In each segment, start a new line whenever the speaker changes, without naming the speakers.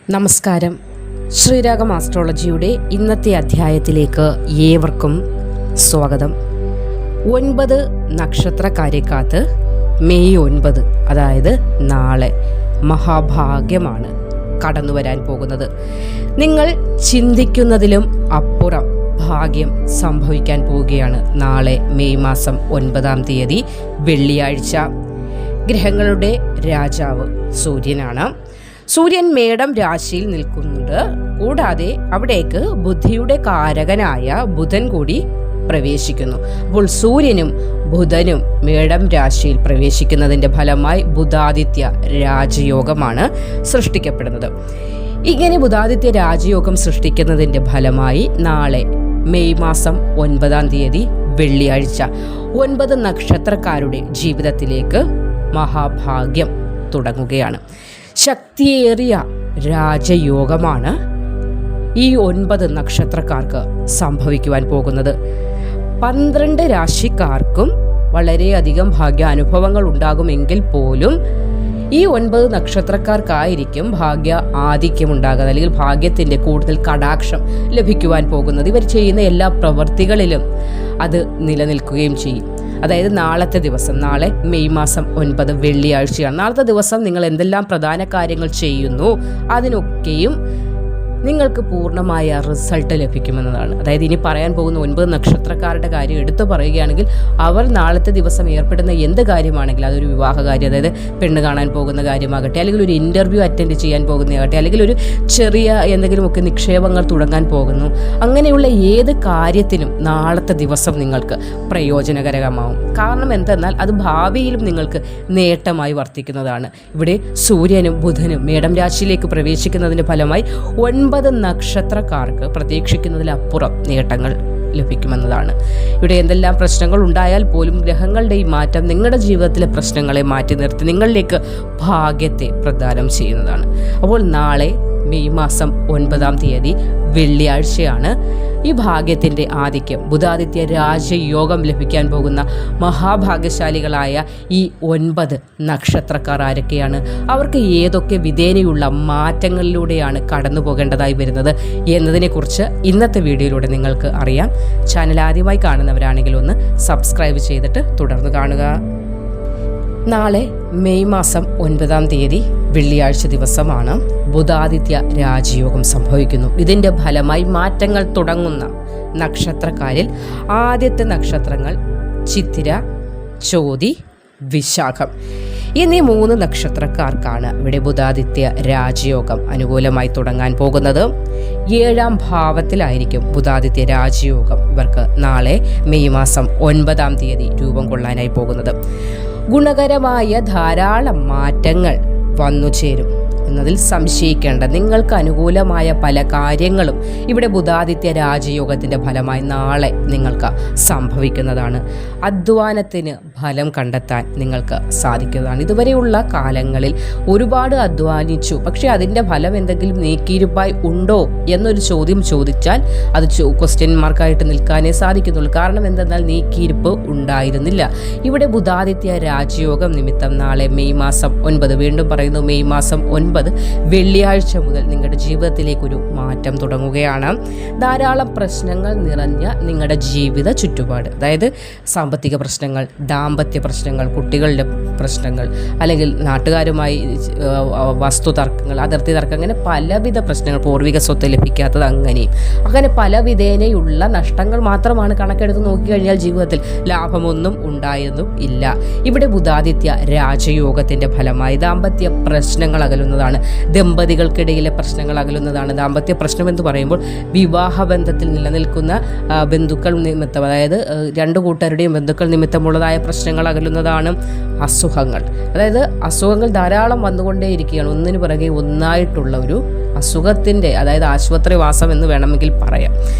നമസ്കാരം. ശ്രീരാഗം ആസ്ട്രോളജിയുടെ ഇന്നത്തെ അധ്യായത്തിലേക്ക് ഏവർക്കും സ്വാഗതം. 9 നക്ഷത്രക്കാരെ കാത്ത് മെയ് 9, അതായത് നാളെ മഹാഭാഗ്യമാണ് കടന്നു വരാൻ പോകുന്നത്. നിങ്ങൾ ചിന്തിക്കുന്നതിലും അപ്പുറം ഭാഗ്യം സംഭവിക്കാൻ പോവുകയാണ് നാളെ മെയ് മാസം 9 വെള്ളിയാഴ്ച. ഗ്രഹങ്ങളുടെ രാജാവ് സൂര്യനാണ്. സൂര്യൻ മേടം രാശിയിൽ നിൽക്കുന്നുണ്ട്. കൂടാതെ അവിടേക്ക് ബുദ്ധിയുടെ കാരകനായ ബുധൻ കൂടി പ്രവേശിക്കുന്നു. അപ്പോൾ സൂര്യനും ബുധനും മേടം രാശിയിൽ പ്രവേശിക്കുന്നതിൻ്റെ ഫലമായി ബുധാദിത്യ രാജയോഗമാണ് സൃഷ്ടിക്കപ്പെടുന്നത്. ഇങ്ങനെ ബുധാദിത്യ രാജയോഗം സൃഷ്ടിക്കുന്നതിൻ്റെ ഫലമായി നാളെ മെയ് മാസം 9 വെള്ളിയാഴ്ച 9 നക്ഷത്രക്കാരുടെ ജീവിതത്തിലേക്ക് മഹാഭാഗ്യം തുടങ്ങുകയാണ്. ശക്തിയേറിയ രാജയോഗമാണ് ഈ 9 നക്ഷത്രക്കാർക്ക് സംഭവിക്കുവാൻ പോകുന്നത്. 12 രാശിക്കാർക്കും വളരെയധികം ഭാഗ്യാനുഭവങ്ങൾ ഉണ്ടാകുമെങ്കിൽ പോലും ഈ 9 നക്ഷത്രക്കാർക്കായിരിക്കും ഭാഗ്യ ആധിക്യമുണ്ടാകുന്നത്, അല്ലെങ്കിൽ ഭാഗ്യത്തിൻ്റെ കൂടുതൽ കടാക്ഷം ലഭിക്കുവാൻ പോകുന്നത്. ഇവർ ചെയ്യുന്ന എല്ലാ പ്രവൃത്തികളിലും അത് നിലനിൽക്കുകയും ചെയ്യും. അതായത് നാളത്തെ ദിവസം, നാളെ മെയ് മാസം 9 വെള്ളിയാഴ്ചയാണ്. നാളത്തെ ദിവസം നിങ്ങൾ എന്തെല്ലാം പ്രധാന കാര്യങ്ങൾ ചെയ്യുന്നു അതിനൊക്കെയും നിങ്ങൾക്ക് പൂർണ്ണമായ റിസൾട്ട് ലഭിക്കുമെന്നതാണ്. അതായത് ഇനി പറയാൻ പോകുന്ന 9 നക്ഷത്രക്കാരുടെ കാര്യം എടുത്തു പറയുകയാണെങ്കിൽ, അവർ നാളത്തെ ദിവസം ഏർപ്പെടുന്ന എന്ത് കാര്യമാണെങ്കിലും, അതൊരു വിവാഹ കാര്യം, അതായത് പെണ്ണ് കാണാൻ പോകുന്ന കാര്യമാകട്ടെ, അല്ലെങ്കിൽ ഒരു ഇൻ്റർവ്യൂ അറ്റൻഡ് ചെയ്യാൻ പോകുന്നതാകട്ടെ, അല്ലെങ്കിൽ ഒരു ചെറിയ എന്തെങ്കിലുമൊക്കെ നിക്ഷേപങ്ങൾ തുടങ്ങാൻ പോകുന്നു, അങ്ങനെയുള്ള ഏത് കാര്യത്തിനും നാളത്തെ ദിവസം നിങ്ങൾക്ക് പ്രയോജനകരമാവും. കാരണം എന്തെന്നാൽ അത് ഭാവിയിലും നിങ്ങൾക്ക് നേട്ടമായി വർത്തിക്കുന്നതാണ്. ഇവിടെ സൂര്യനും ബുധനും മേടം രാശിയിലേക്ക് പ്രവേശിക്കുന്നതിൻ്റെ ഫലമായി 9 നക്ഷത്രക്കാർക്ക് പ്രതീക്ഷിക്കുന്നതിലപ്പുറം നേട്ടങ്ങൾ ലഭിക്കുമെന്നതാണ്. ഇവിടെ എന്തെല്ലാം പ്രശ്നങ്ങൾ ഉണ്ടായാൽ പോലും ഗ്രഹങ്ങളുടെ ഈ മാറ്റം നിങ്ങളുടെ ജീവിതത്തിലെ പ്രശ്നങ്ങളെ മാറ്റി നിർത്തി നിങ്ങളിലേക്ക് ഭാഗ്യത്തെ പ്രദാനം ചെയ്യുന്നതാണ്. അപ്പോൾ നാളെ മെയ് മാസം 9 വെള്ളിയാഴ്ചയാണ്. ഈ ഭാഗ്യത്തിൻ്റെ ആധിക്യം, ബുധാദിത്യ രാജയോഗം ലഭിക്കാൻ പോകുന്ന മഹാഭാഗ്യശാലികളായ ഈ 9 നക്ഷത്രക്കാർ ആരൊക്കെയാണ്? അവർക്ക് ഏതൊക്കെ വിധേനയുള്ള മാറ്റങ്ങളിലൂടെയാണ് കടന്നു പോകേണ്ടതായി വരുന്നത് എന്നതിനെക്കുറിച്ച് ഇന്നത്തെ വീഡിയോയിലൂടെ നിങ്ങൾക്ക് അറിയാം. ചാനൽ ആദ്യമായി കാണുന്നവരാണെങ്കിൽ ഒന്ന് സബ്സ്ക്രൈബ് ചെയ്തിട്ട് തുടർന്ന് കാണുക. നാളെ മെയ് മാസം 9 വെള്ളിയാഴ്ച ദിവസമാണ് ബുധാദിത്യ രാജയോഗം സംഭവിക്കുന്നു. ഇതിൻ്റെ ഫലമായി മാറ്റങ്ങൾ തുടങ്ങുന്ന നക്ഷത്രക്കാരിൽ ആദ്യത്തെ നക്ഷത്രങ്ങൾ ചിത്തിര, ചോതി, വിശാഖം എന്നീ 3 നക്ഷത്രക്കാർക്കാണ് ഇവിടെ ബുധാദിത്യ രാജയോഗം അനുകൂലമായി തുടങ്ങാൻ പോകുന്നത്. 7ാം ഭാവത്തിലായിരിക്കും ബുധാദിത്യ രാജയോഗം ഇവർക്ക് നാളെ മെയ് മാസം 9 രൂപം കൊള്ളാനായി പോകുന്നത്. ഗുണകരമായ ധാരാളം മാറ്റങ്ങൾ വന്നു ചേരും എന്നതിൽ സംശയിക്കേണ്ട. നിങ്ങൾക്ക് അനുകൂലമായ പല കാര്യങ്ങളും ഇവിടെ ബുധാദിത്യ രാജയോഗത്തിൻ്റെ ഫലമായി നാളെ നിങ്ങൾക്ക് സംഭവിക്കുന്നതാണ്. അധ്വാനത്തിന് ഫലം കണ്ടെത്താൻ നിങ്ങൾക്ക് സാധിക്കുന്നതാണ്. ഇതുവരെയുള്ള കാലങ്ങളിൽ ഒരുപാട് അധ്വാനിച്ചു, പക്ഷേ അതിൻ്റെ ഫലം എന്തെങ്കിലും നീക്കിയിരുപ്പായി ഉണ്ടോ എന്നൊരു ചോദ്യം ചോദിച്ചാൽ അത് ക്വസ്റ്റ്യൻ മാർക്കായിട്ട് നിൽക്കാനേ സാധിക്കുന്നുള്ളൂ. കാരണം എന്തെന്നാൽ നീക്കിയിരിപ്പ് ഉണ്ടായിരുന്നില്ല. ഇവിടെ ബുധാദിത്യ രാജയോഗം നിമിത്തം നാളെ മെയ് മാസം 9, വീണ്ടും പറയുന്നു മെയ് മാസം 9 വെള്ളിയാഴ്ച മുതൽ നിങ്ങളുടെ ജീവിതത്തിലേക്കൊരു മാറ്റം തുടങ്ങുകയാണ്. ധാരാളം പ്രശ്നങ്ങൾ നിറഞ്ഞ നിങ്ങളുടെ ജീവിത ചുറ്റുപാട്, അതായത് സാമ്പത്തിക പ്രശ്നങ്ങൾ, ദാമ്പത്യ പ്രശ്നങ്ങൾ, കുട്ടികളുടെ പ്രശ്നങ്ങൾ, അല്ലെങ്കിൽ നാട്ടുകാരുമായി വസ്തു തർക്കങ്ങൾ, അതിർത്തി തർക്കം, അങ്ങനെ പലവിധ പ്രശ്നങ്ങൾ, പൂർവിക സ്വത്ത് ലഭിക്കാത്തത്, അങ്ങനെ പല വിധേനയുള്ള നഷ്ടങ്ങൾ മാത്രമാണ് കണക്കെടുത്ത് നോക്കിക്കഴിഞ്ഞാൽ ജീവിതത്തിൽ ലാഭമൊന്നും ഉണ്ടായതും ഇല്ല. ഇവിടെ ബുധാദിത്യ രാജയോഗത്തിൻ്റെ ഫലമായി ദാമ്പത്യ പ്രശ്നങ്ങൾ അകലുന്നതാണ്. ദമ്പതികൾക്കിടയിലെ പ്രശ്നങ്ങൾ അകലുന്നതാണ്. ദാമ്പത്യ പ്രശ്നം എന്ന് പറയുമ്പോൾ വിവാഹബന്ധത്തിൽ നിലനിൽക്കുന്ന ബന്ധുക്കൾ നിമിത്തം, അതായത് 2 കൂട്ടരുടെയും ബന്ധുക്കൾ നിമിത്തമുള്ളതായ പ്രശ്നങ്ങൾ അകലുന്നതാണ്. അസുഖങ്ങൾ, അതായത് അസുഖങ്ങൾ ധാരാളം വന്നുകൊണ്ടേയിരിക്കുകയാണ്. ഒന്നിനു പുറകെ ഒന്നായിട്ടുള്ള ഒരു അസുഖത്തിൻ്റെ, അതായത് ആശുപത്രിവാസം എന്ന് വേണമെങ്കിൽ പറയാം.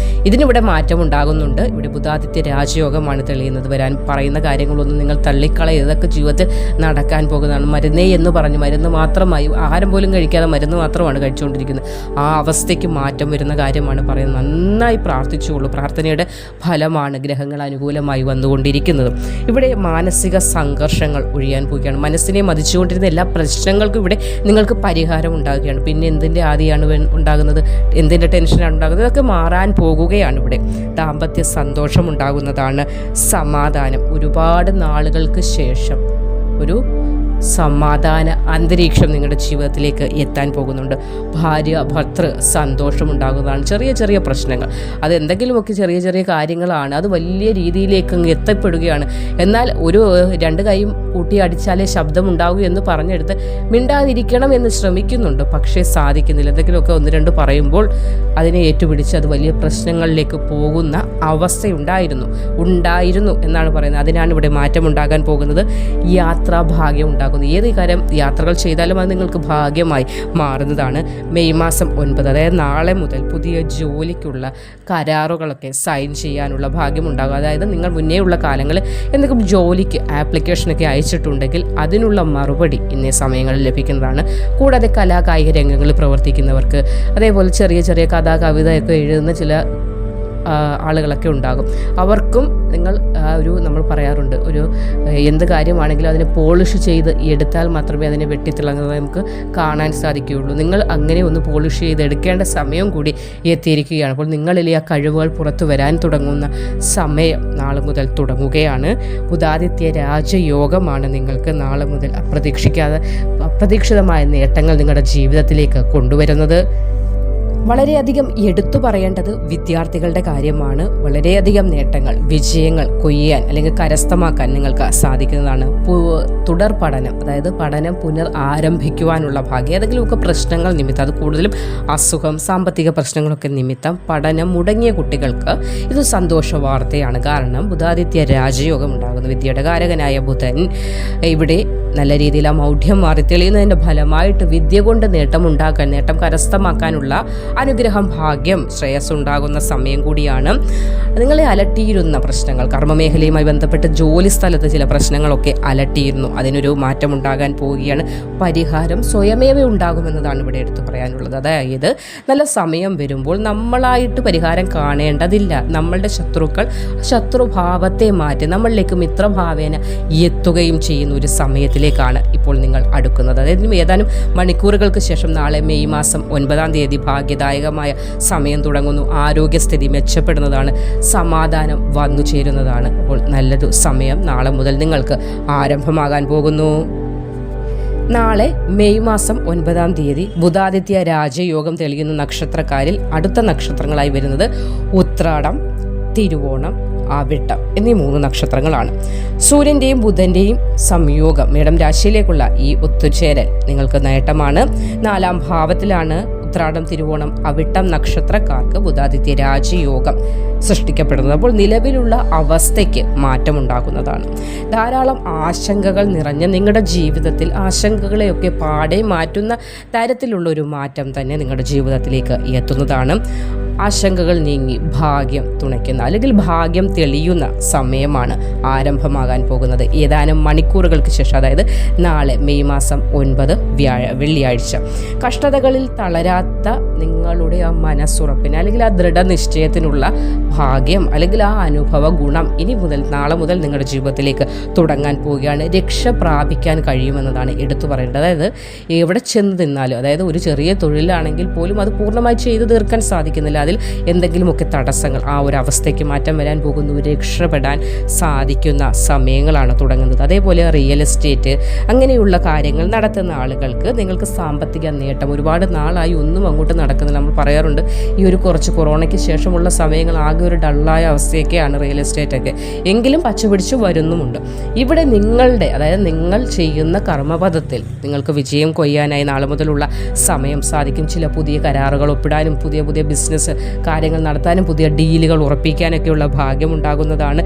ഇതിനിവിടെ മാറ്റം ഉണ്ടാകുന്നുണ്ട്. ഇവിടെ ബുധാദിത്യ രാജയോഗമാണ് തെളിയുന്നത്. വരാൻ പറയുന്ന കാര്യങ്ങളൊന്നും നിങ്ങൾ തള്ളിക്കളയരുത്. ഇതൊക്കെ ജീവിതത്തിൽ നടക്കാൻ പോകുന്നതാണ്. മരുന്നേ എന്ന് പറഞ്ഞ് മരുന്ന് മാത്രമായി, ആഹാരം പോലും കഴിക്കാതെ മരുന്ന് മാത്രമാണ് കഴിച്ചുകൊണ്ടിരിക്കുന്നത്. ആ അവസ്ഥയ്ക്ക് മാറ്റം വരുന്ന കാര്യമാണ് പറയുന്നത്. നന്നായി പ്രാർത്ഥിച്ചുകൊള്ളൂ. പ്രാർത്ഥനയുടെ ഫലമാണ് ഗ്രഹങ്ങൾ അനുകൂലമായി വന്നുകൊണ്ടിരിക്കുന്നത്. ഇവിടെ മാനസിക സംഘർഷങ്ങൾ ഒഴിയാൻ പോവുകയാണ്. മനസ്സിനെ മതിച്ചുകൊണ്ടിരുന്ന എല്ലാ പ്രശ്നങ്ങൾക്കും ഇവിടെ നിങ്ങൾക്ക് പരിഹാരം ഉണ്ടാകുകയാണ്. പിന്നെ എന്തിൻ്റെ പരാതിയാണ് ഉണ്ടാകുന്നത്, എന്തിൻ്റെ ടെൻഷനാണ് ഉണ്ടാകുന്നത്, ഇതൊക്കെ മാറാൻ പോകുകയാണ്. ഇവിടെ ദാമ്പത്യ സന്തോഷം ഉണ്ടാകുന്നതാണ്. സമാധാനം, ഒരുപാട് നാളുകൾക്ക് ശേഷം ഒരു സമാധാന അന്തരീക്ഷം നിങ്ങളുടെ ജീവിതത്തിലേക്ക് എത്താൻ പോകുന്നുണ്ട്. ഭാര്യ ഭർത്തൃ സന്തോഷം ഉണ്ടാകുന്നതാണ്. ചെറിയ ചെറിയ പ്രശ്നങ്ങൾ, അതെന്തെങ്കിലുമൊക്കെ ചെറിയ ചെറിയ കാര്യങ്ങളാണ്, അത് വലിയ രീതിയിലേക്ക് എത്തപ്പെടുകയാണ്. എന്നാൽ ഒരു രണ്ട് കൈയും കൂട്ടി അടിച്ചാലേ ശബ്ദം ഉണ്ടാകൂ എന്ന് പറഞ്ഞെടുത്ത് മിണ്ടാതിരിക്കണം എന്ന് ശ്രമിക്കുന്നുണ്ട്, പക്ഷേ സാധിക്കുന്നില്ല. എന്തെങ്കിലുമൊക്കെ ഒന്ന് രണ്ട് പറയുമ്പോൾ അതിനെ ഏറ്റുപിടിച്ച് അത് വലിയ പ്രശ്നങ്ങളിലേക്ക് പോകുന്ന ഉണ്ടായിരുന്നു എന്നാണ് പറയുന്നത്. അതിനാണ് ഇവിടെ മാറ്റമുണ്ടാകാൻ പോകുന്നത്. യാത്രാഭാഗ്യം ഉണ്ടാകും. ഏത് കാര്യം യാത്രകൾ ചെയ്താലും അത് നിങ്ങൾക്ക് ഭാഗ്യമായി മാറുന്നതാണ്. മെയ് മാസം 9, അതായത് നാളെ മുതൽ പുതിയ ജോലിക്കുള്ള കരാറുകളൊക്കെ സൈൻ ചെയ്യാനുള്ള ഭാഗ്യം ഉണ്ടാകും. അതായത് നിങ്ങൾ മുന്നേ ഉള്ള കാലങ്ങളിൽ എന്തെങ്കിലും ജോലിക്ക് ആപ്ലിക്കേഷനൊക്കെ അയച്ചിട്ടുണ്ടെങ്കിൽ അതിനുള്ള മറുപടി ഇന്നേ സമയങ്ങളിൽ ലഭിക്കുന്നതാണ്. കൂടാതെ കലാകായിക രംഗങ്ങളിൽ പ്രവർത്തിക്കുന്നവർക്ക്, അതേപോലെ ചെറിയ ചെറിയ കഥാ കവിതയൊക്കെ എഴുതുന്ന ചില ആളുകളൊക്കെ ഉണ്ടാകും. അവർക്കും നിങ്ങൾ നമ്മൾ പറയാറുണ്ട്, ഒരു എന്ത് കാര്യമാണെങ്കിലും അതിനെ പോളിഷ് ചെയ്ത് എടുത്താൽ മാത്രമേ അതിനെ വെട്ടിത്തിളങ്ങുന്നത് നമുക്ക് കാണാൻ സാധിക്കുകയുള്ളൂ. നിങ്ങൾ അങ്ങനെ ഒന്ന് പോളിഷ് ചെയ്ത് എടുക്കേണ്ട സമയം കൂടി എത്തിയിരിക്കുകയാണ്. അപ്പോൾ നിങ്ങളിലെ ആ കഴിവുകൾ പുറത്തു വരാൻ തുടങ്ങുന്ന സമയം നാളെ മുതൽ തുടങ്ങുകയാണ്. ബുധാദിത്യ രാജയോഗമാണ് നിങ്ങൾക്ക് നാളെ മുതൽ അപ്രതീക്ഷിതമായ നേട്ടങ്ങൾ നിങ്ങളുടെ ജീവിതത്തിലേക്ക് കൊണ്ടുവരുന്നത്. വളരെയധികം എടുത്തു പറയേണ്ടത് വിദ്യാർത്ഥികളുടെ കാര്യമാണ്. വളരെയധികം നേട്ടങ്ങൾ, വിജയങ്ങൾ കൊയ്യാൻ അല്ലെങ്കിൽ കരസ്ഥമാക്കാൻ നിങ്ങൾക്ക് സാധിക്കുന്നതാണ്. തുടർ പഠനം, അതായത് പഠനം ആരംഭിക്കുവാനുള്ള ഭാഗ്യം. ഏതെങ്കിലുമൊക്കെ പ്രശ്നങ്ങൾ നിമിത്തം, അത് കൂടുതലും അസുഖം, സാമ്പത്തിക പ്രശ്നങ്ങളൊക്കെ നിമിത്തം പഠനം മുടങ്ങിയ കുട്ടികൾക്ക് ഇത് സന്തോഷ വാർത്തയാണ്. കാരണം ബുധാദിത്യ രാജയോഗം ഉണ്ടാകുന്നു. വിദ്യയുടെ കാരകനായ ബുധൻ ഇവിടെ നല്ല രീതിയിൽ ആ മൗഢ്യം മാറി തെളിയുന്നതിൻ്റെ ഫലമായിട്ട് വിദ്യ കൊണ്ട് നേട്ടം കരസ്ഥമാക്കാനുള്ള അനുഗ്രഹം, ഭാഗ്യം, ശ്രേയസ് ഉണ്ടാകുന്ന സമയം കൂടിയാണ്. നിങ്ങളെ അലട്ടിയിരുന്ന പ്രശ്നങ്ങൾ, കർമ്മമേഖലയുമായി ബന്ധപ്പെട്ട് ജോലി സ്ഥലത്ത് ചില പ്രശ്നങ്ങളൊക്കെ അലട്ടിയിരുന്നു, അതിനൊരു മാറ്റം ഉണ്ടാകാൻ പോവുകയാണ്. പരിഹാരം സ്വയമേവ ഉണ്ടാകുമെന്നതാണ് ഇവിടെ എടുത്തു പറയാനുള്ളത്. അതായത് നല്ല സമയം വരുമ്പോൾ നമ്മളായിട്ട് പരിഹാരം കാണേണ്ടതില്ല. നമ്മളുടെ ശത്രുഭാവത്തെ മാറ്റി നമ്മളിലേക്ക് മിത്രഭാവേന എത്തുകയും ചെയ്യുന്ന ഒരു സമയത്തിലേക്കാണ് ഇപ്പോൾ നിങ്ങൾ അടുക്കുന്നത്. അതായത് ഏതാനും മണിക്കൂറുകൾക്ക് ശേഷം നാളെ മെയ് മാസം 9 ഭാഗ്യദായകമായ സമയം തുടങ്ങുന്നു. ആരോഗ്യസ്ഥിതി മെച്ചപ്പെടുന്നതാണ്, സമാധാനം വന്നു ചേരുന്നതാണ്. അപ്പോൾ നല്ലൊരു സമയം നാളെ മുതൽ നിങ്ങൾക്ക് ആരംഭമാകാൻ പോകുന്നു. നാളെ മെയ് മാസം 9 ബുധാദിത്യ രാജയോഗം തെളിയുന്ന നക്ഷത്രക്കാരിൽ അടുത്ത നക്ഷത്രങ്ങളായി വരുന്നത് ഉത്രാടം, തിരുവോണം, അവിട്ടം എന്നീ 3 നക്ഷത്രങ്ങളാണ്. സൂര്യൻ്റെയും ബുധൻ്റെയും സംയോഗം, മേടം രാശിയിലേക്കുള്ള ഈ ഒത്തുചേരൽ നിങ്ങൾക്ക് നേട്ടമാണ്. 4ാം ഭാവത്തിലാണ് ഉത്രാടം, തിരുവോണം, അവിട്ടം നക്ഷത്രക്കാർക്ക് ബുധാദിത്യ രാജയോഗം സൃഷ്ടിക്കപ്പെടുന്നത്. അപ്പോൾ നിലവിലുള്ള അവസ്ഥയ്ക്ക് മാറ്റമുണ്ടാകുന്നതാണ്. ധാരാളം ആശങ്കകൾ നിറഞ്ഞ നിങ്ങളുടെ ജീവിതത്തിൽ ആശങ്കകളെയൊക്കെ പാടെ മാറ്റുന്ന തരത്തിലുള്ള ഒരു മാറ്റം തന്നെ നിങ്ങളുടെ ജീവിതത്തിലേക്ക് എത്തുന്നതാണ്. ആശങ്കകൾ നീങ്ങി ഭാഗ്യം തുണയ്ക്കുന്ന അല്ലെങ്കിൽ ഭാഗ്യം തെളിയുന്ന സമയമാണ് ആരംഭമാകാൻ പോകുന്നത്. ഏതാനും മണിക്കൂറുകൾക്ക് ശേഷം, അതായത് നാളെ മെയ് മാസം 9 വെള്ളിയാഴ്ച, കഷ്ടതകളിൽ തളരാത്ത നിങ്ങളുടെ ആ മനസ്സുറപ്പിന് അല്ലെങ്കിൽ ആ ദൃഢനിശ്ചയത്തിനുള്ള ഭാഗ്യം അല്ലെങ്കിൽ ആ അനുഭവ ഗുണം നാളെ മുതൽ നിങ്ങളുടെ ജീവിതത്തിലേക്ക് തുടങ്ങാൻ പോവുകയാണ്. രക്ഷ പ്രാപിക്കാൻ കഴിയുമെന്നതാണ് എടുത്തു പറയേണ്ടത്. അതായത് എവിടെ ചെന്ന് നിന്നാലും, അതായത് ഒരു ചെറിയ തൊഴിലാണെങ്കിൽ പോലും അത് പൂർണ്ണമായി ചെയ്തു തീർക്കാൻ സാധിക്കുന്നില്ല. അതിൽ എന്തെങ്കിലുമൊക്കെ തടസ്സങ്ങൾ, ആ ഒരു അവസ്ഥയ്ക്ക് മാറ്റം വരാൻ പോകുന്നു. രക്ഷപ്പെടാൻ സാധിക്കുന്ന സമയങ്ങളാണ് തുടങ്ങുന്നത്. അതേപോലെ റിയൽ എസ്റ്റേറ്റ് അങ്ങനെയുള്ള കാര്യങ്ങൾ നടത്തുന്ന ആളുകൾക്ക് നിങ്ങൾക്ക് സാമ്പത്തിക നേട്ടം, ഒരുപാട് നാളായി ഒന്നും അങ്ങോട്ട് നടക്കുന്നില്ല. നമ്മൾ പറയാറുണ്ട്, ഈ ഒരു കുറച്ച് കൊറോണയ്ക്ക് ശേഷമുള്ള സമയങ്ങൾ ആകെ ഒരു ഡള്ളായ അവസ്ഥയൊക്കെയാണ് റിയൽ എസ്റ്റേറ്റ് ഒക്കെ, എങ്കിലും പച്ചപിടിച്ചു വരുന്നുമുണ്ട്. ഇവിടെ നിങ്ങളുടെ, അതായത് നിങ്ങൾ ചെയ്യുന്ന കർമ്മപഥത്തിൽ നിങ്ങൾക്ക് വിജയം കൊയ്യാനായി നാളെ മുതലുള്ള സമയം സാധിക്കും. ചില പുതിയ കരാറുകൾ ഒപ്പിടാനും പുതിയ ബിസിനസ് കാര്യങ്ങൾ നടത്താനും പുതിയ ഡീലുകൾ ഉറപ്പിക്കാനൊക്കെയുള്ള ഭാഗ്യമുണ്ടാകുന്നതാണ്.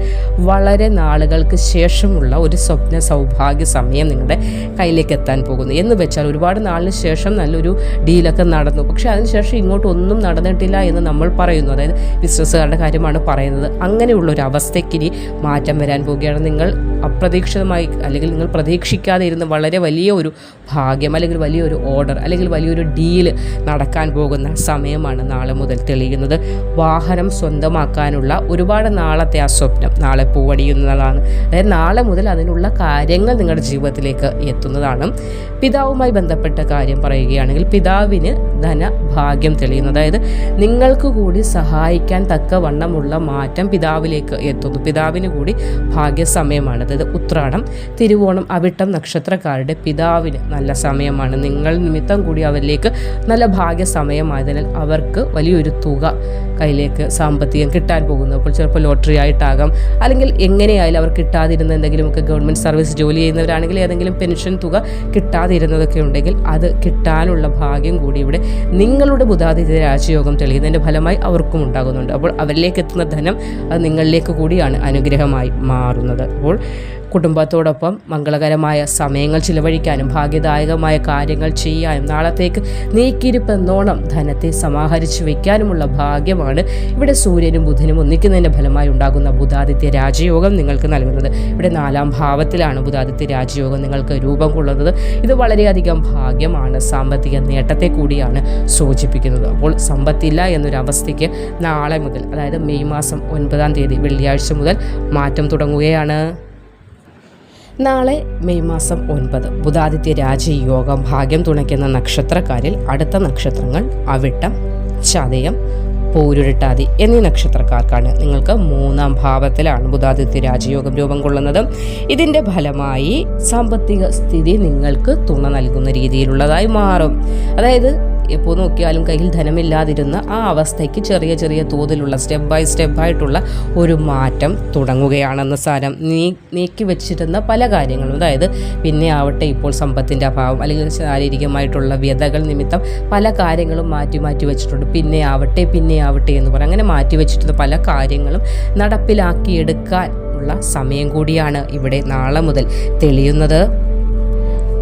വളരെ നാളുകൾക്ക് ശേഷമുള്ള ഒരു സ്വപ്ന സൗഭാഗ്യ സമയം നിങ്ങളുടെ കയ്യിലേക്ക് എത്താൻ പോകുന്നു. എന്ന് വെച്ചാൽ ഒരുപാട് നാളിന് ശേഷം നല്ലൊരു ഡീലൊക്കെ നടന്നു, പക്ഷേ അതിനുശേഷം ഇങ്ങോട്ടൊന്നും നടന്നിട്ടില്ല എന്ന് നമ്മൾ പറയുന്നു. അതായത് ബിസിനസ്സുകാരുടെ കാര്യമാണ് പറയുന്നത്. അങ്ങനെയുള്ളൊരു അവസ്ഥയ്ക്ക് ഇനി മാറ്റം വരാൻ പോവുകയാണ്. നിങ്ങൾ അപ്രതീക്ഷിതമായി അല്ലെങ്കിൽ നിങ്ങൾ പ്രതീക്ഷിക്കാതെ ഇരുന്ന് വളരെ വലിയ ഒരു ഭാഗ്യം അല്ലെങ്കിൽ വലിയൊരു ഓർഡർ അല്ലെങ്കിൽ വലിയൊരു ഡീല് നടക്കാൻ പോകുന്ന സമയമാണ് നാളെ മുതൽ തെളിയുന്നത്. വാഹനം സ്വന്തമാക്കാനുള്ള ഒരുപാട് നാളത്തെ ആ സ്വപ്നം നാളെ പൂവണിയുന്നതാണ്. അതായത് നാളെ മുതൽ അതിനുള്ള കാര്യങ്ങൾ നിങ്ങളുടെ ജീവിതത്തിലേക്ക് എത്തുന്നതാണ്. പിതാവുമായി ബന്ധപ്പെട്ട കാര്യം പറയുകയാണെങ്കിൽ പിതാവിന് ധനഭാഗ്യം തെളിയുന്നു. അതായത് നിങ്ങൾക്ക് കൂടി സഹായിക്കാൻ തക്കവണ്ണമുള്ള മാറ്റം പിതാവിലേക്ക് എത്തുന്നു. പിതാവിന് കൂടി ഭാഗ്യസമയമാണ്. അതായത് ഉത്രാടം, തിരുവോണം, അവിട്ടം നക്ഷത്രക്കാരുടെ പിതാവിന് നല്ല സമയമാണ്. നിങ്ങൾ നിമിത്തം കൂടി അവരിലേക്ക് നല്ല ഭാഗ്യസമയമായതിനാൽ അവർക്ക് വലിയൊരു തുക കയ്യിലേക്ക് സാമ്പത്തികം കിട്ടാൻ പോകുന്നു. അപ്പോൾ ചിലപ്പോൾ ലോട്ടറി ആയിട്ടാകാം, അല്ലെങ്കിൽ എങ്ങനെയായാലും അവർ കിട്ടാതിരുന്ന എന്തെങ്കിലുമൊക്കെ ഗവൺമെൻറ് സർവീസ് ജോലി ചെയ്യുന്നവരാണെങ്കിൽ ഏതെങ്കിലും പെൻഷൻ തുക കിട്ടാതിരുന്നതൊക്കെ ഉണ്ടെങ്കിൽ അത് കിട്ടാനുള്ള ഭാഗ്യം കൂടി ഇവിടെ നിങ്ങളുടെ ബുധാദിത്യ രാജയോഗം തെളിയുന്നതിൻ്റെ ഫലമായി അവർക്കും ഉണ്ടാകുന്നുണ്ട്. അപ്പോൾ അവരിലേക്ക് എത്തുന്ന ധനം അത് നിങ്ങളിലേക്ക് കൂടിയാണ് അനുഗ്രഹമായി മാറുന്നത്. അപ്പോൾ കുടുംബത്തോടൊപ്പം മംഗളകരമായ സമയങ്ങൾ ചിലവഴിക്കാനും ഭാഗ്യദായകമായ കാര്യങ്ങൾ ചെയ്യാനും നാളത്തേക്ക് നീക്കിയിരിപ്പെന്നോണം ധനത്തെ സമാഹരിച്ചു വയ്ക്കാനുമുള്ള ഭാഗ്യമാണ് ഇവിടെ സൂര്യനും ബുധനും ഒന്നിക്കുന്നതിൻ്റെ ഫലമായി ഉണ്ടാകുന്ന ബുധാദിത്യ രാജയോഗം നിങ്ങൾക്ക് നൽകുന്നത്. ഇവിടെ 4ാം ഭാവത്തിലാണ് ബുധാദിത്യ രാജയോഗം നിങ്ങൾക്ക് രൂപം കൊള്ളുന്നത്. ഇത് വളരെയധികം ഭാഗ്യമാണ്, സാമ്പത്തിക നേട്ടത്തെ കൂടിയാണ് സൂചിപ്പിക്കുന്നത്. അപ്പോൾ സമ്പത്തില്ല എന്നൊരവസ്ഥയ്ക്ക് നാളെ മുതൽ, അതായത് മെയ് മാസം 9-ാം തീയതി വെള്ളിയാഴ്ച മുതൽ മാറ്റം തുടങ്ങുകയാണ്. നാളെ മെയ് മാസം 9 ബുധാദിത്യ രാജയോഗം ഭാഗ്യം തുണയ്ക്കുന്ന നക്ഷത്രക്കാരിൽ അടുത്ത നക്ഷത്രങ്ങൾ അവിട്ടം, ചതയം, പൂരുരുട്ടാതി എന്നീ നക്ഷത്രക്കാർക്കാണ്. നിങ്ങൾക്ക് 3ാം ഭാവത്തിലാണ് ബുധാദിത്യ രാജയോഗം രൂപം കൊള്ളുന്നത്. ഇതിൻ്റെ ഫലമായി സാമ്പത്തിക സ്ഥിതി നിങ്ങൾക്ക് തുണ നൽകുന്ന രീതിയിലുള്ളതായി മാറും. അതായത് എപ്പോൾ നോക്കിയാലും കയ്യിൽ ധനമില്ലാതിരുന്ന ആ അവസ്ഥയ്ക്ക് ചെറിയ ചെറിയ തോതിലുള്ള സ്റ്റെപ്പ് ബൈ സ്റ്റെപ്പായിട്ടുള്ള ഒരു മാറ്റം തുടങ്ങുകയാണെന്ന് സാരം. നീക്കി വെച്ചിരുന്ന പല കാര്യങ്ങളും, അതായത് പിന്നെ ആവട്ടെ ഇപ്പോൾ സമ്പത്തിൻ്റെ അഭാവം അല്ലെങ്കിൽ ശാരീരികമായിട്ടുള്ള വ്യതകൾ നിമിത്തം പല കാര്യങ്ങളും മാറ്റി വെച്ചിട്ടുണ്ട്. പിന്നെ ആവട്ടെ എന്ന് പറയും. അങ്ങനെ മാറ്റി വെച്ചിട്ടുള്ള പല കാര്യങ്ങളും നടപ്പിലാക്കിയെടുക്കാൻ ഉള്ള സമയം കൂടിയാണ് ഇവിടെ നാളെ മുതൽ തെളിയുന്നത്.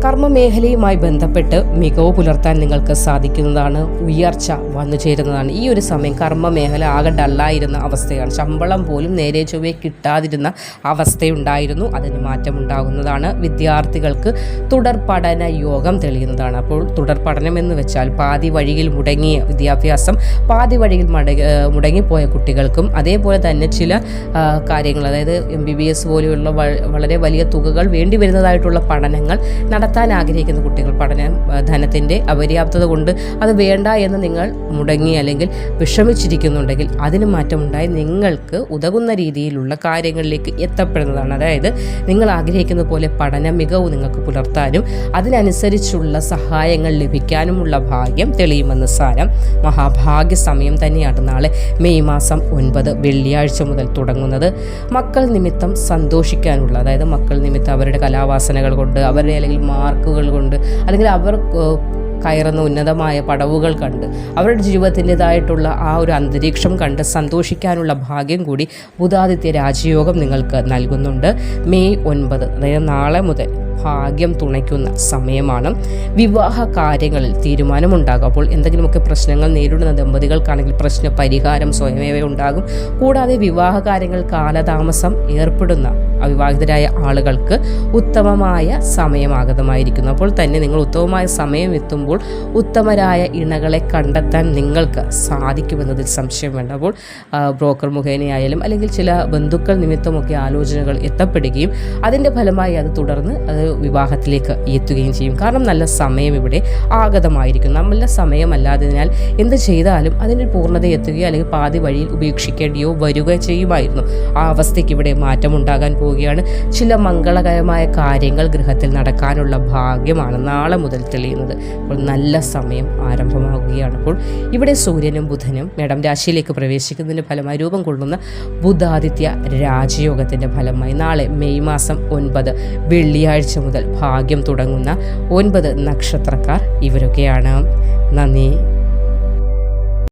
കർമ്മമേഖലയുമായി ബന്ധപ്പെട്ട് മികവ് പുലർത്താൻ നിങ്ങൾക്ക് സാധിക്കുന്നതാണ്. ഉയർച്ച വന്നു ചേരുന്നതാണ്. ഈ ഒരു സമയം കർമ്മമേഖല ആകെ ഡള്ളായിരുന്ന അവസ്ഥയാണ്. ശമ്പളം പോലും നേരെ ചൊവ്വേ കിട്ടാതിരുന്ന അവസ്ഥയുണ്ടായിരുന്നു. അതിന് മാറ്റമുണ്ടാകുന്നതാണ്. വിദ്യാർത്ഥികൾക്ക് തുടർ പഠന യോഗം തെളിയുന്നതാണ്. അപ്പോൾ തുടർ പഠനം എന്ന് വെച്ചാൽ പാതി വഴിയിൽ മുടങ്ങിയ വിദ്യാഭ്യാസം, പാതി വഴിയിൽ മുടങ്ങിപ്പോയ കുട്ടികൾക്കും അതേപോലെ തന്നെ ചില കാര്യങ്ങൾ, അതായത് MBBS പോലെയുള്ള വളരെ വലിയ തുകകൾ വേണ്ടി വരുന്നതായിട്ടുള്ള പഠനങ്ങൾ നടത്താൻ ആഗ്രഹിക്കുന്ന കുട്ടികൾ, ധനത്തിൻ്റെ അപര്യാപ്തത കൊണ്ട് അത് വേണ്ട എന്ന് നിങ്ങൾ മുടങ്ങി അല്ലെങ്കിൽ വിഷമിച്ചിരിക്കുന്നുണ്ടെങ്കിൽ അതിന് മാറ്റമുണ്ടായി നിങ്ങൾക്ക് ഉതകുന്ന രീതിയിലുള്ള കാര്യങ്ങളിലേക്ക് എത്തപ്പെടുന്നതാണ്. അതായത് നിങ്ങൾ ആഗ്രഹിക്കുന്ന പോലെ പഠന മികവ് നിങ്ങൾക്ക് പുലർത്താനും അതിനനുസരിച്ചുള്ള സഹായങ്ങൾ ലഭിക്കാനുമുള്ള ഭാഗ്യം തെളിയുമെന്ന് സാരം. മഹാഭാഗ്യ സമയം തന്നെയാണ് നാളെ മെയ് മാസം 9 വെള്ളിയാഴ്ച മുതൽ തുടങ്ങുന്നത്. മക്കൾ നിമിത്തം സന്തോഷിക്കാനുള്ള, അതായത് മക്കൾ നിമിത്തം അവരുടെ കലാവാസനകൾ കൊണ്ട്, അവരുടെ അല്ലെങ്കിൽ മാർക്കുകൾ കൊണ്ട്, അല്ലെങ്കിൽ അവർ കയറുന്ന ഉന്നതമായ പടവുകൾ കണ്ട് അവരുടെ ജീവിതത്തിൻ്റെതായിട്ടുള്ള ആ ഒരു അന്തരീക്ഷം കണ്ട് സന്തോഷിക്കാനുള്ള ഭാഗ്യം കൂടി ബുധാദിത്യ രാജയോഗം നിങ്ങൾക്ക് നൽകുന്നുണ്ട്. മെയ് 9, അതായത് നാളെ മുതൽ ഭാഗ്യം തുണയ്ക്കുന്ന സമയമാണ്. വിവാഹ കാര്യങ്ങളിൽ തീരുമാനമുണ്ടാകും. അപ്പോൾ എന്തെങ്കിലുമൊക്കെ പ്രശ്നങ്ങൾ നേരിടുന്ന ദമ്പതികൾക്കാണെങ്കിൽ പ്രശ്ന പരിഹാരം സ്വയമേവ ഉണ്ടാകും. കൂടാതെ വിവാഹ കാര്യങ്ങൾ കാലതാമസം ഏർപ്പെടുന്ന അവിവാഹിതരായ ആളുകൾക്ക് ഉത്തമമായ സമയമാഗതമായിരിക്കുന്നു. അപ്പോൾ തന്നെ നിങ്ങൾ ഉത്തമമായ സമയം എത്തുമ്പോൾ ഉത്തമരായ ഇണകളെ കണ്ടെത്താൻ നിങ്ങൾക്ക് സാധിക്കുമെന്നതിൽ സംശയം വേണ്ട. അപ്പോൾ ബ്രോക്കർ മുഖേനയായാലും അല്ലെങ്കിൽ ചില ബന്ധുക്കൾ നിമിത്തമൊക്കെ ആലോചനകൾ എത്തപ്പെടുകയും അതിൻ്റെ ഫലമായി അത് തുടർന്ന് അത് വിവാഹത്തിലേക്ക് എത്തുകയും ചെയ്യും. കാരണം നല്ല സമയം ഇവിടെ ആഗതമായിരിക്കും. നല്ല സമയമല്ലാത്തതിനാൽ എന്ത് ചെയ്താലും അതിൻ്റെ പൂർണ്ണത എത്തുകയോ അല്ലെങ്കിൽ പാതി വഴിയിൽ ഉപേക്ഷിക്കേണ്ടിയോ വരികയോ ചെയ്യുമായിരുന്നു. ആ അവസ്ഥയ്ക്ക് ഇവിടെ മാറ്റമുണ്ടാകാൻ പോവുകയാണ്. ചില മംഗളകരമായ കാര്യങ്ങൾ ഗൃഹത്തിൽ നടക്കാനുള്ള ഭാഗ്യമാണ് നാളെ മുതൽ തെളിയുന്നത്. അപ്പോൾ നല്ല സമയം ആരംഭമാകുകയാണ്. അപ്പോൾ ഇവിടെ സൂര്യനും ബുധനും മേടം രാശിയിലേക്ക് പ്രവേശിക്കുന്നതിൻ്റെ ഫലമായി രൂപം കൊള്ളുന്ന ബുധാദിത്യ രാജയോഗത്തിൻ്റെ ഫലമായി നാളെ മെയ് മാസം 9 വെള്ളിയാഴ്ച മുതൽ ഭാഗ്യം തുടങ്ങുന്ന 9 നക്ഷത്രക്കാർ ഇവരൊക്കെയാണ്. നന്ദി.